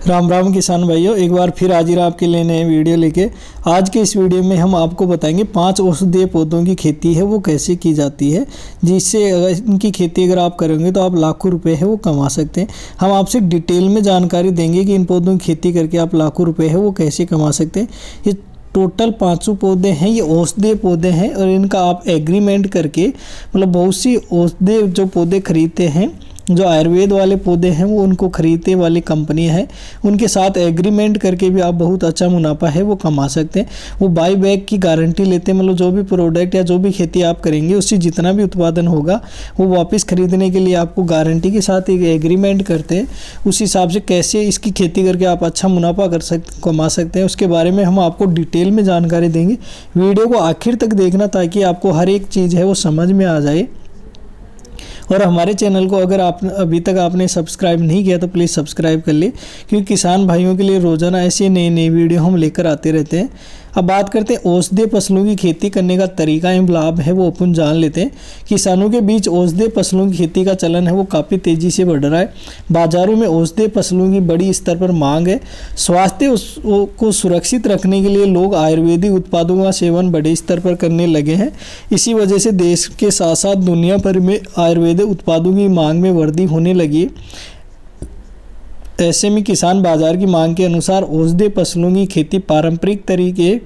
राम राम किसान भाइयों, एक बार फिर हाजिर आपके लिए नए वीडियो लेके। आज के इस वीडियो में हम आपको बताएंगे 5 औषधीय पौधों की खेती है वो कैसे की जाती है, जिससे अगर इनकी खेती अगर आप करेंगे तो आप लाखों रुपए है वो कमा सकते हैं। हम आपसे डिटेल में जानकारी देंगे कि इन पौधों की खेती करके आप लाखों रुपए है वो कैसे कमा सकते हैं। ये टोटल 500 पौधे हैं, ये औषधीय पौधे हैं और इनका आप एग्रीमेंट करके मतलब बहुत सी औषधीय जो पौधे खरीदते हैं, जो आयुर्वेद वाले पौधे हैं वो उनको खरीदने वाली कंपनी है, उनके साथ एग्रीमेंट करके भी आप बहुत अच्छा मुनाफा है वो कमा सकते हैं। वो बाई बैक की गारंटी लेते हैं, मतलब जो भी प्रोडक्ट या जो भी खेती आप करेंगे उससे जितना भी उत्पादन होगा वो वापस खरीदने के लिए आपको गारंटी के साथ एक एग्रीमेंट करते हैं। उस हिसाब से कैसे इसकी खेती करके आप अच्छा मुनाफा कमा सकते हैं उसके बारे में हम आपको डिटेल में जानकारी देंगे। वीडियो को आखिर तक देखना ताकि आपको हर एक चीज़ है वो समझ में आ जाए। और हमारे चैनल को अगर आप अभी तक आपने सब्सक्राइब नहीं किया तो प्लीज़ सब्सक्राइब कर ले, क्योंकि किसान भाइयों के लिए रोज़ाना ऐसे नए वीडियो हम लेकर आते रहते हैं। अब बात करते हैं औषधीय फसलों की खेती करने का तरीका एवं लाभ है वो अपन जान लेते हैं। किसानों के बीच औषधीय फसलों की खेती का चलन है वो काफ़ी तेज़ी से बढ़ रहा है। बाजारों में औषधीय फसलों की बड़ी स्तर पर मांग है। स्वास्थ्य को सुरक्षित रखने के लिए लोग आयुर्वेदिक उत्पादों का सेवन बड़े स्तर पर करने लगे हैं। इसी वजह से देश के साथ साथ दुनिया भर में आयुर्वेदिक उत्पादों की मांग में वृद्धि होने लगी है। ऐसे में किसान बाजार की मांग के अनुसार औषधीय फसलों की खेती पारंपरिक तरीके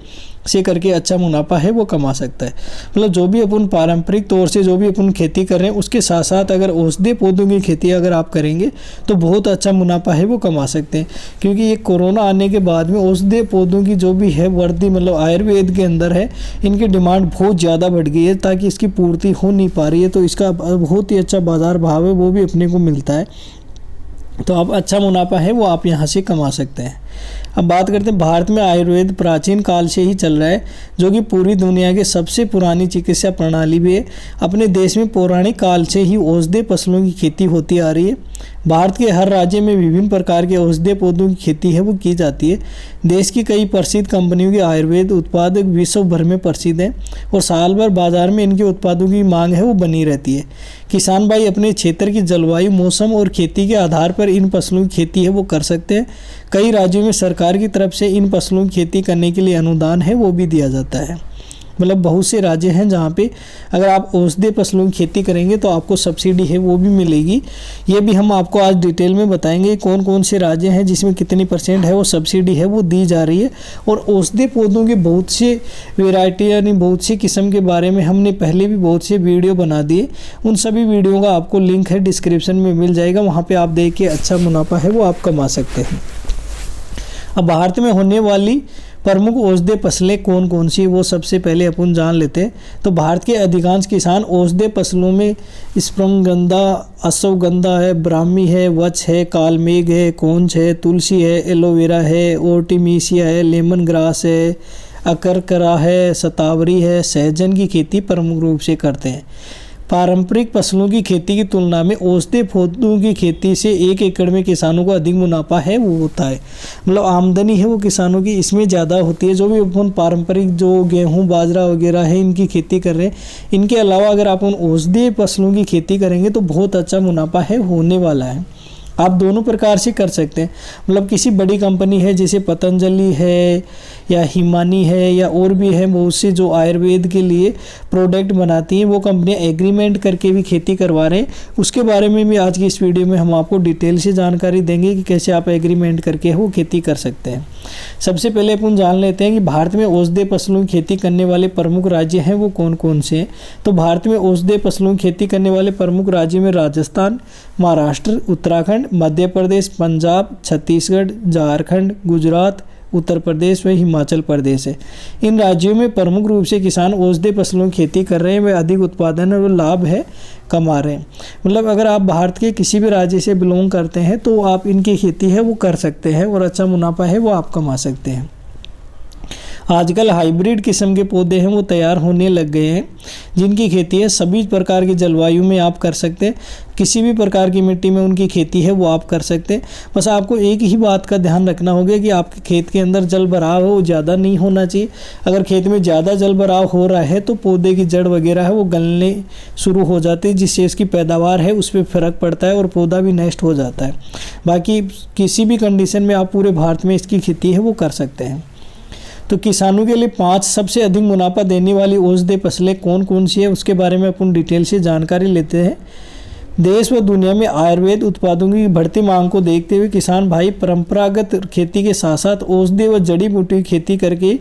से करके अच्छा मुनाफा है वो कमा सकता है। मतलब जो भी अपन पारंपरिक तौर से जो भी अपन खेती कर रहे हैं उसके साथ साथ अगर औषधीय पौधों की खेती अगर आप करेंगे तो बहुत अच्छा मुनाफा है वो कमा सकते हैं। क्योंकि ये कोरोना आने के बाद में औषधीय पौधों की जो भी है वृद्धि मतलब आयुर्वेद के अंदर है, इनकी डिमांड बहुत ज़्यादा बढ़ गई है ताकि इसकी पूर्ति हो नहीं पा रही है, तो इसका बहुत ही अच्छा बाज़ार भाव है वो भी अपने को मिलता है। तो आप अच्छा मुनाफा है वो आप यहाँ से कमा सकते हैं। अब बात करते हैं, भारत में आयुर्वेद प्राचीन काल से ही चल रहा है, जो कि पूरी दुनिया की सबसे पुरानी चिकित्सा प्रणाली भी है। अपने देश में पौराणिक काल से ही औषधीय फसलों की खेती होती आ रही है। भारत के हर राज्य में विभिन्न प्रकार के औषधीय पौधों की खेती है वो की जाती है। देश की कई प्रसिद्ध कंपनियों के आयुर्वेद उत्पाद विश्व भर में प्रसिद्ध हैं और साल भर बाजार में इनके उत्पादों की मांग है वो बनी रहती है। किसान भाई अपने क्षेत्र की जलवायु, मौसम और खेती के आधार पर इन फसलों की खेती है वो कर सकते हैं। कई राज्यों में सरकार की तरफ से इन फसलों की खेती करने के लिए अनुदान है वो भी दिया जाता है। मतलब बहुत से राज्य हैं जहाँ पे अगर आप औषधीय फसलों की खेती करेंगे तो आपको सब्सिडी है वो भी मिलेगी। ये भी हम आपको आज डिटेल में बताएंगे कौन कौन से राज्य हैं जिसमें कितनी % है वो सब्सिडी है वो दी जा रही है। और औषधीय पौधों के बहुत से वेराइटी यानी बहुत सी किस्म के बारे में हमने पहले भी बहुत से वीडियो बना दिए। उन सभी वीडियो का आपको लिंक है डिस्क्रिप्शन में मिल जाएगा, वहाँ पर आप देख के अच्छा मुनाफा है वो आप कमा सकते हैं। अब भारत में होने वाली प्रमुख औषधीय फसलें कौन कौन सी वो सबसे पहले अपन जान लेते हैं। तो भारत के अधिकांश किसान औषधीय फसलों में स्पर्मगंधा, अश्वगंधा है, ब्राह्मी है, वच है, कालमेघ है, कोंच है, तुलसी है, एलोवेरा है, आर्टिमिसिया है, लेमन ग्रास है, अकरकरा है, शतावरी है, सहजन की खेती प्रमुख रूप से करते हैं। पारंपरिक फसलों की खेती की तुलना में औषधीय पौधों की खेती से 1 एकड़ में किसानों को अधिक मुनाफा है वो होता है। मतलब आमदनी है वो किसानों की इसमें ज़्यादा होती है। जो भी अपन पारंपरिक जो गेहूं, बाजरा वगैरह है इनकी खेती कर रहे हैं, इनके अलावा अगर आप उन औषधीय फसलों की खेती करेंगे तो बहुत अच्छा मुनाफा है होने वाला है। आप दोनों प्रकार से कर सकते हैं। मतलब किसी बड़ी कंपनी है जैसे पतंजलि है या हिमानी है या और भी है बहुत से जो आयुर्वेद के लिए प्रोडक्ट बनाती हैं, वो कंपनियां एग्रीमेंट करके भी खेती करवा रहे हैं। उसके बारे में भी आज की इस वीडियो में हम आपको डिटेल से जानकारी देंगे कि कैसे आप एग्रीमेंट करके वो खेती कर सकते हैं। सबसे पहले अपन जान लेते हैं कि भारत में औषधीय फसलों की खेती करने वाले प्रमुख राज्य हैं वो कौन कौन से हैं। तो भारत में औषधीय फसलों की खेती करने वाले प्रमुख राज्य में राजस्थान, महाराष्ट्र, उत्तराखंड, मध्य प्रदेश, पंजाब, छत्तीसगढ़, झारखंड, गुजरात, उत्तर प्रदेश व हिमाचल प्रदेश है। इन राज्यों में प्रमुख रूप से किसान औषधीय फसलों की खेती कर रहे हैं, वे अधिक उत्पादन और लाभ है कमा रहे हैं। मतलब अगर आप भारत के किसी भी राज्य से बिलोंग करते हैं तो आप इनकी खेती है वो कर सकते हैं और अच्छा मुनाफा है वो आप कमा सकते हैं। आजकल हाइब्रिड किस्म के पौधे हैं वो तैयार होने लग गए हैं, जिनकी खेती है सभी प्रकार की जलवायु में आप कर सकते हैं। किसी भी प्रकार की मिट्टी में उनकी खेती है वो आप कर सकते हैं। बस आपको एक ही बात का ध्यान रखना होगा कि आपके खेत के अंदर जल भराव हो ज़्यादा नहीं होना चाहिए। अगर खेत में ज़्यादा जल भराव हो रहा है तो पौधे की जड़ वगैरह है वो गलने शुरू हो जाती है, जिससे इसकी पैदावार है उस पर फ़र्क पड़ता है और पौधा भी नष्ट हो जाता है। बाकी किसी भी कंडीशन में आप पूरे भारत में इसकी खेती है वो कर सकते हैं। तो किसानों के लिए 5 सबसे अधिक मुनाफा देने वाली औषधीय फसलें कौन कौन सी है उसके बारे में अपन डिटेल से जानकारी लेते हैं। देश व दुनिया में आयुर्वेद उत्पादों की बढ़ती मांग को देखते हुए किसान भाई परंपरागत खेती के साथ साथ औषधि व जड़ी बूटी की खेती करके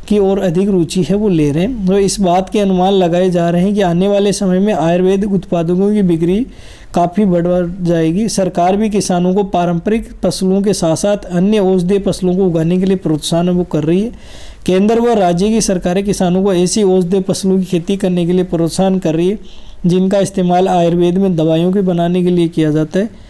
की ओर अधिक रुचि है वो ले रहे हैं। तो इस बात के अनुमान लगाए जा रहे हैं कि आने वाले समय में आयुर्वेदिक उत्पादों की बिक्री काफ़ी बढ़ जाएगी। सरकार भी किसानों को पारंपरिक फसलों के साथ साथ अन्य औषधीय फसलों को उगाने के लिए प्रोत्साहन वो कर रही है। केंद्र व राज्य की सरकारें किसानों को ऐसी औषधीय फसलों की खेती करने के लिए प्रोत्साहन कर रही है जिनका इस्तेमाल आयुर्वेद में दवाइयों के बनाने के लिए किया जाता है।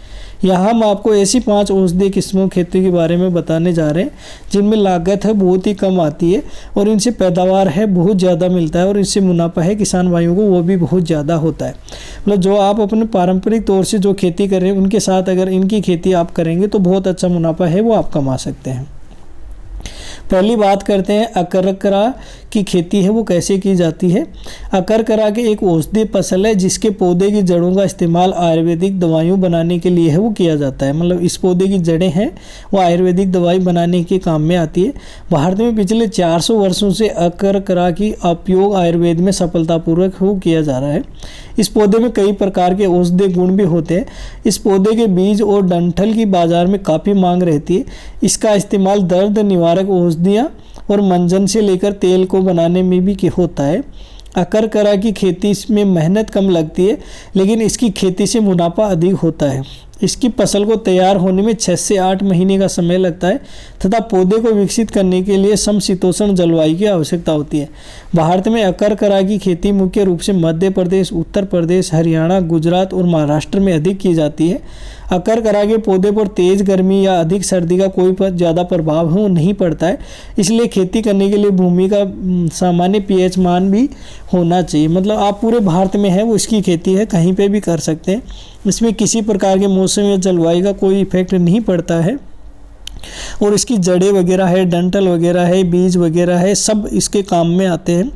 यहाँ हम आपको ऐसी 5 औषधीय किस्मों खेती के बारे में बताने जा रहे हैं जिनमें लागत है बहुत ही कम आती है और इनसे पैदावार है बहुत ज़्यादा मिलता है और इससे मुनाफा है किसान भाइयों को वो भी बहुत ज़्यादा होता है। मतलब जो आप अपने पारंपरिक तौर से जो खेती कर रहे हैं उनके साथ अगर इनकी खेती आप करेंगे तो बहुत अच्छा मुनाफा है वो आप कमा सकते हैं। पहली बात करते हैं अकरकरा की खेती है वो कैसे की जाती है। अकरकरा के एक औषधीय फसल है जिसके पौधे की जड़ों का इस्तेमाल आयुर्वेदिक दवाइयों बनाने के लिए है वो किया जाता है। मतलब इस पौधे की जड़ें हैं वो आयुर्वेदिक दवाई बनाने के काम में आती है। भारत में पिछले 400 वर्षों से अकरकरा की उपयोग आयुर्वेद में सफलतापूर्वक हो किया जा रहा है। इस पौधे में कई प्रकार के औषधीय गुण भी होते हैं। इस पौधे के बीज और डंठल की बाजार में काफ़ी मांग रहती है। इसका इस्तेमाल दर्द निवारक औषधियाँ और मंजन से लेकर तेल को बनाने में भी होता है। अकरकरा की खेती इसमें मेहनत कम लगती है लेकिन इसकी खेती से मुनाफा अधिक होता है। इसकी फसल को तैयार होने में 6 से 8 महीने का समय लगता है तथा पौधे को विकसित करने के लिए समशीतोष्ण जलवायु की आवश्यकता होती है। भारत में अकरकरा की खेती मुख्य रूप से मध्य प्रदेश, उत्तर प्रदेश, हरियाणा, गुजरात और महाराष्ट्र में अधिक की जाती है। अकरकरा के पौधे पर तेज़ गर्मी या अधिक सर्दी का कोई ज़्यादा प्रभाव है वो नहीं पड़ता है, इसलिए खेती करने के लिए भूमि का सामान्य pH मान भी होना चाहिए। मतलब आप पूरे भारत में है वो इसकी खेती है कहीं पे भी कर सकते हैं। इसमें किसी प्रकार के मौसम या जलवायु का कोई इफेक्ट नहीं पड़ता है और इसकी जड़ें वगैरह है, डंठल वगैरह है, बीज वगैरह है, सब इसके काम में आते हैं।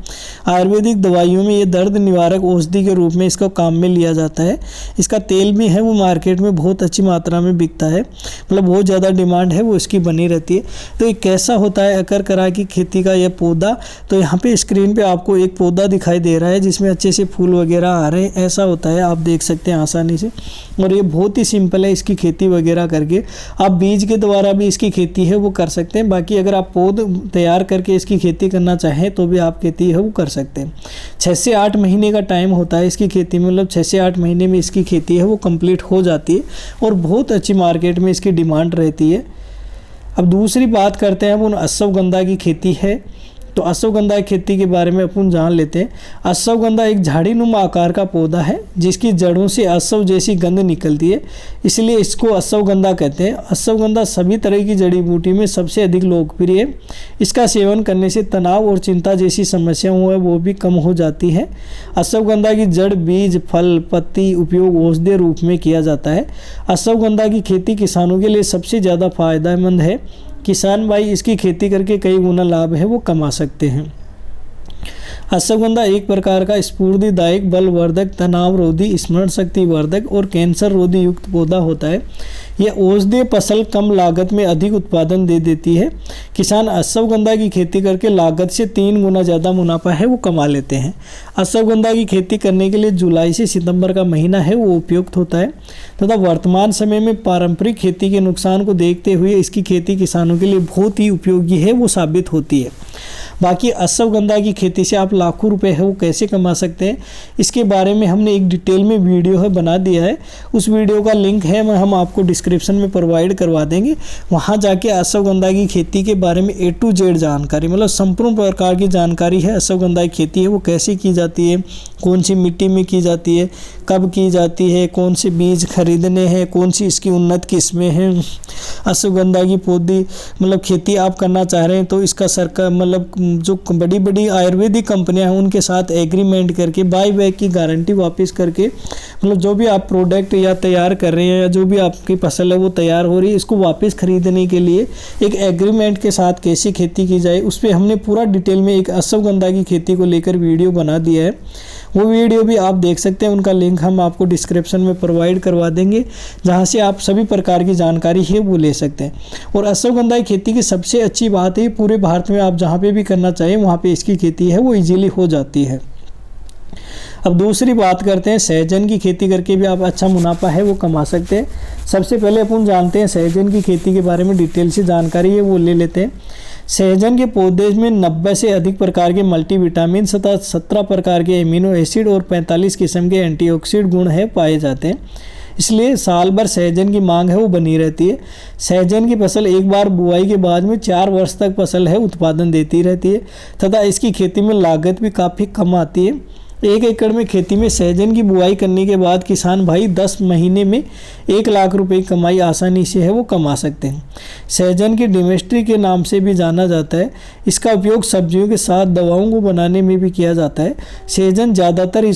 आयुर्वेदिक दवाइयों में ये दर्द निवारक औषधि के रूप में इसका काम में लिया जाता है। इसका तेल भी है वो मार्केट में बहुत अच्छी मात्रा में बिकता है। मतलब बहुत ज़्यादा डिमांड है वो इसकी बनी रहती है। तो ये कैसा होता है अकरकरा की खेती का यह पौधा। तो यहाँ पे स्क्रीन पे आपको एक पौधा दिखाई दे रहा है जिसमें अच्छे से फूल वगैरह आ रहे हैं, ऐसा होता है, आप देख सकते हैं आसानी से। और ये बहुत ही सिंपल है इसकी खेती वगैरह करके। आप बीज के द्वारा भी इसकी खेती है वो कर सकते हैं। बाकी अगर आप पौध तैयार करके इसकी खेती करना चाहें तो भी आप खेती है वो कर सकते हैं। 6 से 8 महीने का टाइम होता है इसकी खेती में। मतलब 6 से 8 महीने में इसकी खेती है वो कंप्लीट हो जाती है और बहुत अच्छी मार्केट में इसकी डिमांड रहती है। अब दूसरी बात करते हैं अपन अश्वगंधा की खेती है। तो अश्वगंधा की खेती के बारे में अपन जान लेते हैं। अश्वगंधा एक झाड़ीनुमा आकार का पौधा है जिसकी जड़ों से अश्व जैसी गंध निकलती है, इसलिए इसको अश्वगंधा कहते हैं। अश्वगंधा सभी तरह की जड़ी बूटी में सबसे अधिक लोकप्रिय है। इसका सेवन करने से तनाव और चिंता जैसी समस्याएं वो भी कम हो जाती है। अश्वगंधा की जड़, बीज, फल, पत्ती उपयोग औषधीय रूप में किया जाता है। अश्वगंधा की खेती किसानों के लिए सबसे ज़्यादा फायदेमंद है। किसान भाई इसकी खेती करके कई गुना लाभ है वो कमा सकते हैं। अश्वगंधा एक प्रकार का स्फूर्तिदायक, बलवर्धक, तनाव रोधी, स्मरण शक्ति वर्धक और कैंसर रोधी युक्त पौधा होता है। यह औषधीय फसल कम लागत में अधिक उत्पादन दे देती है। किसान अश्वगंधा की खेती करके लागत से 3 गुना ज़्यादा मुनाफा है वो कमा लेते हैं। अश्वगंधा की खेती करने के लिए जुलाई से सितंबर का महीना है वो उपयुक्त होता है तथा वर्तमान समय में पारंपरिक खेती के नुकसान को देखते हुए इसकी खेती किसानों के लिए बहुत ही उपयोगी है वो साबित होती है। बाकी अश्वगंधा की खेती से आप लाखों रुपए है वो कैसे कमा सकते हैं इसके बारे में हमने एक डिटेल में वीडियो है बना दिया है। उस वीडियो का लिंक है हम आपको डिस्क्रिप्शन डिस्क्रिप्शन में प्रोवाइड करवा देंगे। वहाँ जाके अश्वगंधा की खेती के बारे में A to Z जानकारी, मतलब संपूर्ण प्रकार की जानकारी है। अश्वगंधा की खेती है वो कैसे की जाती है, कौन सी मिट्टी में की जाती है, कब की जाती है, कौन से बीज खरीदने हैं, कौन सी इसकी उन्नत किस्में हैं। अश्वगंधा की पौधी मतलब खेती आप करना चाह रहे हैं तो इसका सरकार मतलब जो बड़ी बड़ी आयुर्वेदिक कंपनियां हैं उनके साथ एग्रीमेंट करके बाई बैक की गारंटी वापस करके, मतलब जो भी आप प्रोडक्ट या तैयार कर रहे हैं या जो भी आपकी फसल है वो तैयार हो रही है, इसको वापस खरीदने के लिए एक एग्रीमेंट के साथ कैसे खेती की जाए उस पर हमने पूरा डिटेल में एक अश्वगंधा की खेती को लेकर वीडियो बना दिया है। वो वीडियो भी आप देख सकते हैं, उनका लिंक हम आपको डिस्क्रिप्शन में प्रोवाइड करवा देंगे, जहां से आप सभी प्रकार की जानकारी है वो ले सकते हैं। और अश्वगंधा की खेती की सबसे अच्छी बात है पूरे भारत में आप जहां पे भी करना चाहिए वहां पे इसकी खेती है वो इजीली हो जाती है। अब दूसरी बात करते हैं, सहजन की खेती करके भी आप अच्छा मुनाफा है वो कमा सकते हैं। सबसे पहले अपन जानते हैं सहजन की खेती के बारे में डिटेल से जानकारी है वो ले लेते हैं। सहजन के पौधे में 90 से अधिक प्रकार के मल्टीविटामिन तथा 17 प्रकार के एमिनो एसिड और 45 किस्म के एंटीऑक्सीडेंट गुण है पाए जाते हैं, इसलिए साल भर सहजन की मांग है वो बनी रहती है। सहजन की फसल एक बार बुआई के बाद में 4 वर्ष तक फसल है उत्पादन देती रहती है तथा इसकी खेती में लागत भी काफ़ी कम आती है। 1 एकड़ में खेती में सहजन की बुआई करने के बाद किसान भाई 10 महीने में 1 लाख रुपए की कमाई आसानी से है वो कमा सकते हैं। सहजन की डिमेस्ट्री के नाम से भी जाना जाता है। इसका उपयोग सब्जियों के साथ दवाओं को बनाने में भी किया जाता है। सहजन ज़्यादातर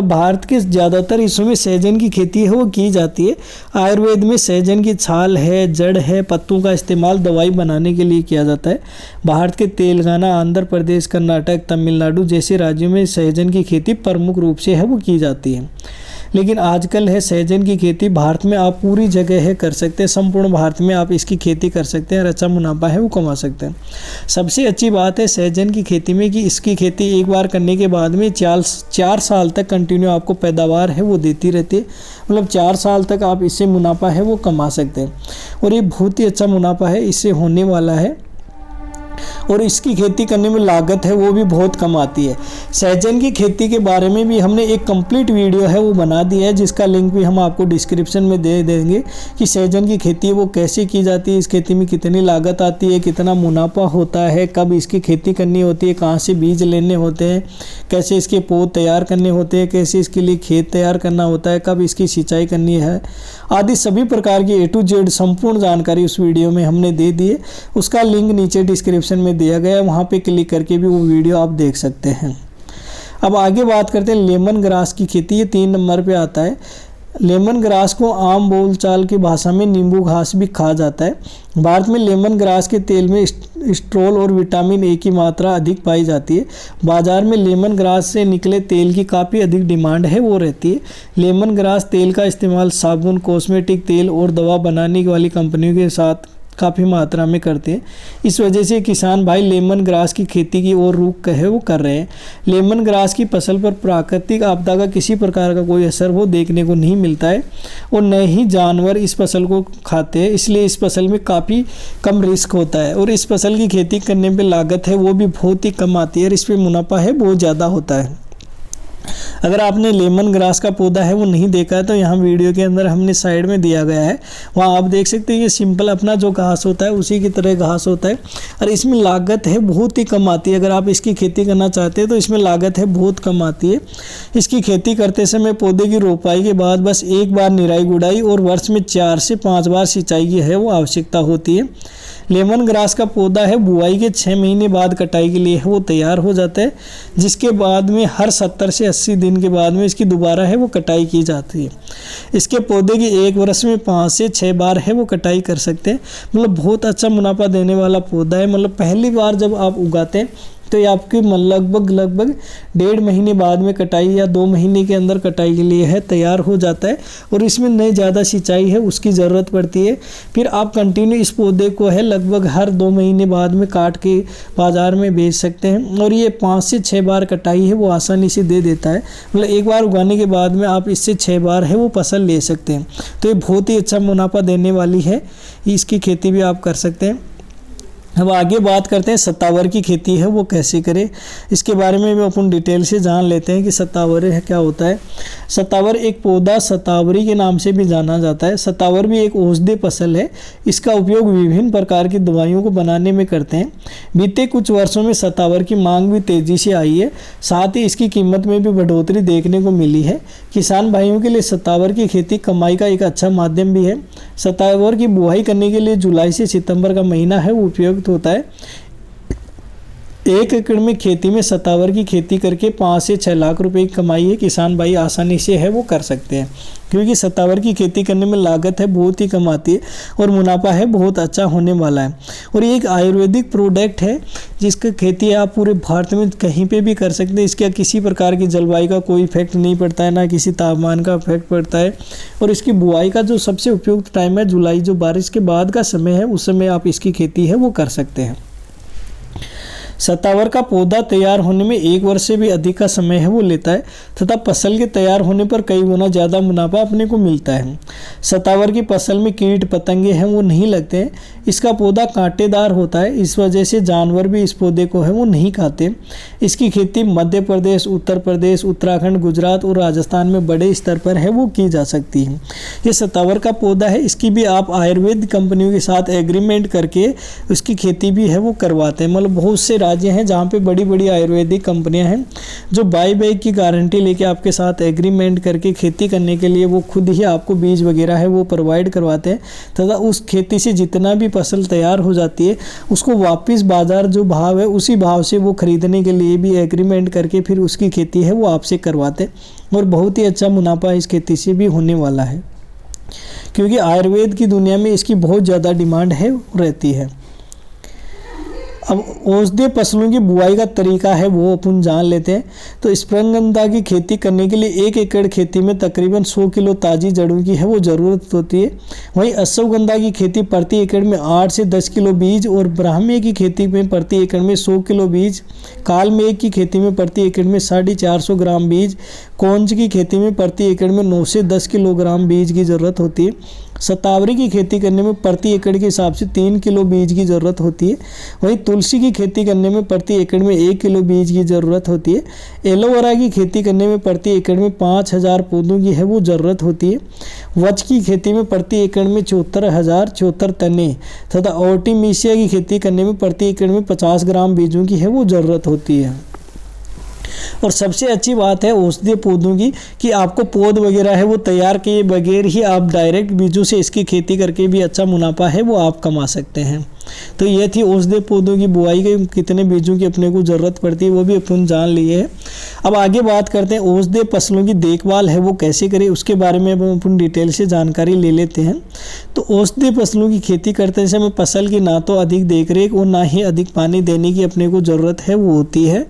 भारत के ज़्यादातर हिस्सों में सहजन की खेती है वो की जाती है। आयुर्वेद में सहजन की छाल है, जड़ है, पत्तों का इस्तेमाल दवाई बनाने के लिए किया जाता है। भारत के तेलंगाना, आंध्र प्रदेश, कर्नाटक, तमिलनाडु जैसे राज्यों में सहजन की खेती प्रमुख रूप से है वो की जाती है। लेकिन आजकल है सहजन की खेती भारत में आप पूरी जगह है कर सकते हैं, संपूर्ण भारत में आप इसकी खेती कर सकते हैं और अच्छा मुनाफा है वो कमा सकते हैं। सबसे अच्छी बात है सहजन की खेती में कि इसकी खेती एक बार करने के बाद में 4 साल तक कंटिन्यू आपको पैदावार है वो देती रहती है, मतलब 4 साल तक आप इससे मुनाफा है वो कमा सकते हैं और ये बहुत ही अच्छा मुनाफा है इससे होने वाला है। और इसकी खेती करने में लागत है वो भी बहुत कम आती है। सहजन की खेती के बारे में भी हमने एक कंप्लीट वीडियो है वो बना दी है, जिसका लिंक भी हम आपको डिस्क्रिप्शन में दे देंगे कि सहजन की खेती वो कैसे की जाती है, इस खेती में कितनी लागत आती है, कितना मुनाफा होता है, कब इसकी खेती करनी होती है, कहाँ से बीज लेने होते हैं, कैसे इसके पौध तैयार करने होते हैं, कैसे इसके लिए खेत तैयार करना होता है, कब इसकी सिंचाई करनी है, आदि सभी प्रकार की A to Z संपूर्ण जानकारी उस वीडियो में हमने दे दी है। उसका लिंक नीचे डिस्क्रिप्शन में दिया गया है, वहाँ पे क्लिक करके भी वो वीडियो आप देख सकते हैं। अब आगे बात करते हैं लेमन ग्रास की खेती, ये 3 नंबर पे आता है। लेमन ग्रास को आम बोलचाल की भाषा में नींबू घास भी कहा जाता है। भारत में लेमन ग्रास के तेल में स्ट्रोल और विटामिन ए की मात्रा अधिक पाई जाती है। बाजार में लेमन ग्रास से निकले तेल की काफ़ी अधिक डिमांड है वो रहती है। लेमन ग्रास तेल का इस्तेमाल साबुन, कॉस्मेटिक तेल और दवा बनाने वाली कंपनियों के साथ काफ़ी मात्रा में करते हैं। इस वजह से किसान भाई लेमन ग्रास की खेती की ओर रुख है वो कर रहे हैं। लेमन ग्रास की फसल पर प्राकृतिक आपदा का किसी प्रकार का कोई असर वो देखने को नहीं मिलता है और न ही जानवर इस फसल को खाते हैं, इसलिए इस फसल में काफ़ी कम रिस्क होता है और इस फसल की खेती करने पर लागत है वो भी बहुत ही कम आती है और इस पर मुनाफा है बहुत ज़्यादा होता है। अगर आपने लेमन ग्रास का पौधा है वो नहीं देखा है तो यहाँ वीडियो के अंदर हमने साइड में दिया गया है, वहाँ आप देख सकते हैं। ये सिंपल अपना जो घास होता है उसी की तरह घास होता है और इसमें लागत है बहुत ही कम आती है। अगर आप इसकी खेती करना चाहते हैं तो इसमें लागत है बहुत कम आती है। इसकी खेती करते समय पौधे की रोपाई के बाद बस एक बार निराई गुड़ाई और वर्ष में 4 से 5 बार सिंचाई की है वो आवश्यकता होती है। लेमन ग्रास का पौधा है बुआई के 6 महीने बाद कटाई के लिए वो तैयार हो जाता है, जिसके बाद में हर 70 से 80 दिन के बाद में इसकी दोबारा है वो कटाई की जाती है। इसके पौधे की 1 वर्ष में 5 से 6 बार है वो कटाई कर सकते हैं, मतलब बहुत अच्छा मुनाफा देने वाला पौधा है। मतलब पहली बार जब आप उगाते हैं तो ये आपके लगभग 1.5 महीने बाद में कटाई या 2 महीने के अंदर कटाई के लिए है तैयार हो जाता है और इसमें नहीं ज़्यादा सिंचाई है उसकी ज़रूरत पड़ती है। फिर आप कंटिन्यू इस पौधे को है लगभग हर 2 महीने बाद में काट के बाज़ार में बेच सकते हैं और ये 5 से 6 बार कटाई है वो आसानी से दे देता है। मतलब एक बार उगाने के बाद में आप इससे 6 बार है वो फसल ले सकते हैं, तो ये बहुत ही अच्छा मुनाफा देने वाली है, इसकी खेती भी आप कर सकते हैं। अब आगे बात करते हैं सतावर की खेती है वो कैसे करें, इसके बारे में भी अपन डिटेल से जान लेते हैं कि सतावर है क्या होता है। सतावर एक पौधा सतावरी के नाम से भी जाना जाता है। सतावर भी एक औषधीय फसल है। इसका उपयोग विभिन्न प्रकार की दवाइयों को बनाने में करते हैं। बीते कुछ वर्षों में सतावर की मांग भी तेजी से आई है, साथ ही इसकी कीमत में भी बढ़ोतरी देखने को मिली है। किसान भाइयों के लिए सतावर की खेती कमाई का एक अच्छा माध्यम भी है। सतावर की बुआई करने के लिए जुलाई से सितंबर का महीना है वो उपयुक्त होता है। 1 एकड़ में खेती में सतावर की खेती करके 5 से 6 लाख रुपए की कमाई है किसान भाई आसानी से है वो कर सकते हैं, क्योंकि सतावर की खेती करने में लागत है बहुत ही कम आती है और मुनाफा है बहुत अच्छा होने वाला है। और ये एक आयुर्वेदिक प्रोडक्ट है जिसका खेती आप पूरे भारत में कहीं पे भी कर सकते हैं। इसका किसी प्रकार की जलवायु का कोई इफेक्ट नहीं पड़ता है, ना किसी तापमान का इफेक्ट पड़ता है। और इसकी बुआई का जो सबसे उपयुक्त टाइम है जुलाई, जो बारिश के बाद का समय है, उस समय आप इसकी खेती है वो कर सकते हैं। सतावर का पौधा तैयार होने में 1 वर्ष से भी अधिक का समय है वो लेता है तथा फसल के तैयार होने पर कई गुना ज़्यादा मुनाफा अपने को मिलता है। सतावर की फसल में कीट पतंगे हैं वो नहीं लगते हैं। इसका पौधा कांटेदार होता है, इस वजह से जानवर भी इस पौधे को है वो नहीं खाते। इसकी खेती मध्य प्रदेश, उत्तर प्रदेश, उत्तराखंड, गुजरात और राजस्थान में बड़े स्तर पर है वो की जा सकती है। ये सतावर का पौधा है, इसकी भी आप आयुर्वेद कंपनियों के साथ एग्रीमेंट करके उसकी खेती भी है वो करवाते हैं। मतलब बहुत से राज्य हैं जहाँ पे बड़ी बड़ी आयुर्वेदिक कंपनियां हैं जो बाई बैक की गारंटी लेके आपके साथ एग्रीमेंट करके खेती करने के लिए वो खुद ही आपको बीज वगैरह है वो प्रोवाइड करवाते हैं तथा उस खेती से जितना भी फसल तैयार हो जाती है उसको वापस बाजार जो भाव है उसी भाव से वो खरीदने के लिए भी एग्रीमेंट करके फिर उसकी खेती है वो आपसे करवाते हैं। और बहुत ही अच्छा मुनाफा इस खेती से भी होने वाला है, क्योंकि आयुर्वेद की दुनिया में इसकी बहुत ज़्यादा डिमांड है रहती है। अब औषधीय फसलों की बुआई का तरीका है वो अपन जान लेते हैं। तो स्प्रेगंधा की खेती करने के लिए 1 एकड़ खेती में तकरीबन 100 किलो ताज़ी जड़ों की है वो ज़रूरत होती है। वहीं अश्वगंधा की खेती प्रति एकड़ में 8 से 10 किलो बीज और ब्राह्मी की खेती में प्रति एकड़ में 100 किलो बीज, कालमेघ की खेती में प्रति एकड़ में 450 ग्राम बीज, कौंज की खेती में प्रति एकड़ में 9 से 10 किलोग्राम बीज की ज़रूरत होती है। सतावरी की खेती करने में प्रति एकड़ के हिसाब से 3 किलो बीज की ज़रूरत होती है। वहीं तुलसी की खेती करने में प्रति एकड़ में 1 किलो बीज की ज़रूरत होती है। एलोवेरा की खेती करने में प्रति एकड़ में 5000 पौधों की है वो ज़रूरत होती है। वच की खेती में प्रति एकड़ में 74,074 तने तथा आर्टिमिसिया की खेती करने में प्रति एकड़ में 50 ग्राम बीजों की है वो ज़रूरत होती है। और सबसे अच्छी बात है औषधीय पौधों की कि आपको पौध वगैरह है वो तैयार किए बगैर ही आप डायरेक्ट बीजों से इसकी खेती करके भी अच्छा मुनाफा है वो आप कमा सकते हैं। तो ये थी औषधीय पौधों की बुआई के कितने बीजों की अपने को ज़रूरत पड़ती है वो भी अपन जान लिए है। अब आगे बात करते हैं औषधीय फसलों की देखभाल है वो कैसे करें, उसके बारे में अपन डिटेल से जानकारी ले लेते हैं। तो औषधीय फसलों की खेती करते समय फसल की ना तो अधिक देखरेख और ना ही अधिक पानी देने की अपने को ज़रूरत है वो होती है।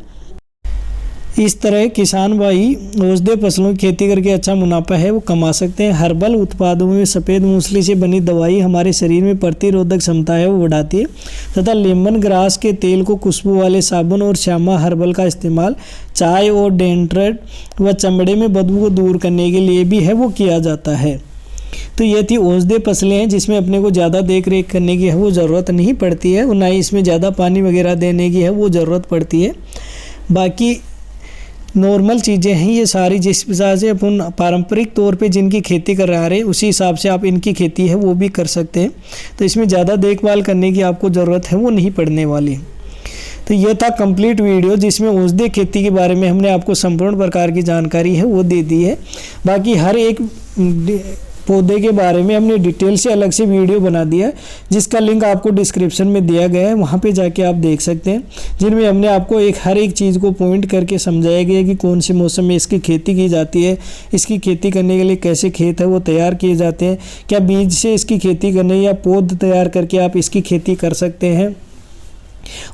इस तरह किसान भाई औषधीय फसलों की खेती करके अच्छा मुनाफा है वो कमा सकते हैं। हर्बल उत्पादों में सफ़ेद मूसली से बनी दवाई हमारे शरीर में प्रतिरोधक क्षमता है वो बढ़ाती है तथा लेमन ग्रास के तेल को खुशबू वाले साबुन और श्यामा हर्बल का इस्तेमाल चाय और डेंड्रट व चमड़े में बदबू को दूर करने के लिए भी है वो किया जाता है। तो ये थी औषधीय फसलें हैं जिसमें अपने को ज़्यादा देख रेख करने की है वो ज़रूरत नहीं पड़ती है और ना ही इसमें ज़्यादा पानी वगैरह देने की है वो ज़रूरत पड़ती है। बाकी नॉर्मल चीज़ें हैं ये सारी, जिस हिसाब से अपन पारंपरिक तौर पे जिनकी खेती कर रहे हैं उसी हिसाब से आप इनकी खेती है वो भी कर सकते हैं। तो इसमें ज़्यादा देखभाल करने की आपको ज़रूरत है वो नहीं पड़ने वाली। तो ये था कंप्लीट वीडियो जिसमें औषधीय खेती के बारे में हमने आपको संपूर्ण प्रकार की जानकारी है वो दे दी है। बाकी हर एक पौधे के बारे में हमने डिटेल से अलग से वीडियो बना दिया है जिसका लिंक आपको डिस्क्रिप्शन में दिया गया है, वहाँ पे जाके आप देख सकते हैं, जिनमें हमने आपको हर एक चीज़ को पॉइंट करके समझाया गया कि कौन से मौसम में इसकी खेती की जाती है, इसकी खेती करने के लिए कैसे खेत है वो तैयार किए जाते हैं, क्या बीज से इसकी खेती करने या पौध तैयार करके आप इसकी खेती कर सकते हैं।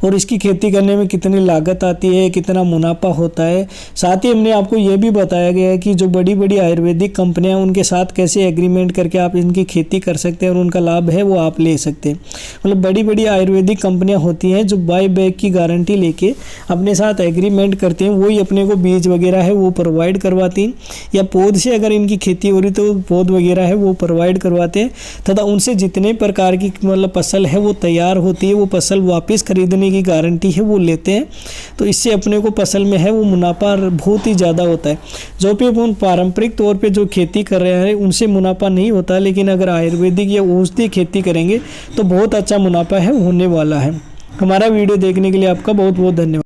और इसकी खेती करने में कितनी लागत आती है, कितना मुनाफा होता है। साथ ही हमने आपको ये भी बताया गया है कि जो बड़ी बड़ी आयुर्वेदिक कंपनियां उनके साथ कैसे एग्रीमेंट करके आप इनकी खेती कर सकते हैं और उनका लाभ है वो आप ले सकते हैं। मतलब बड़ी बड़ी आयुर्वेदिक कंपनियां होती हैं जो बाय बैक की गारंटी लेके अपने साथ एग्रीमेंट करते हैं, वही अपने को बीज वगैरह है वो प्रोवाइड करवाती हैं, या पौध से अगर इनकी खेती हो रही तो पौध वगैरह है वो प्रोवाइड करवाते हैं, तथा उनसे जितने प्रकार की मतलब फसल है वो तैयार होती है वो फसल वापस खरीदने की गारंटी है वो लेते हैं। तो इससे अपने को फसल में है वो मुनाफा बहुत ही ज़्यादा होता है। जो भी अपन पारंपरिक तौर पे जो खेती कर रहे हैं उनसे मुनाफा नहीं होता, लेकिन अगर आयुर्वेदिक या औषधि खेती करेंगे तो बहुत अच्छा मुनाफा है होने वाला है। हमारा वीडियो देखने के लिए आपका बहुत बहुत धन्यवाद।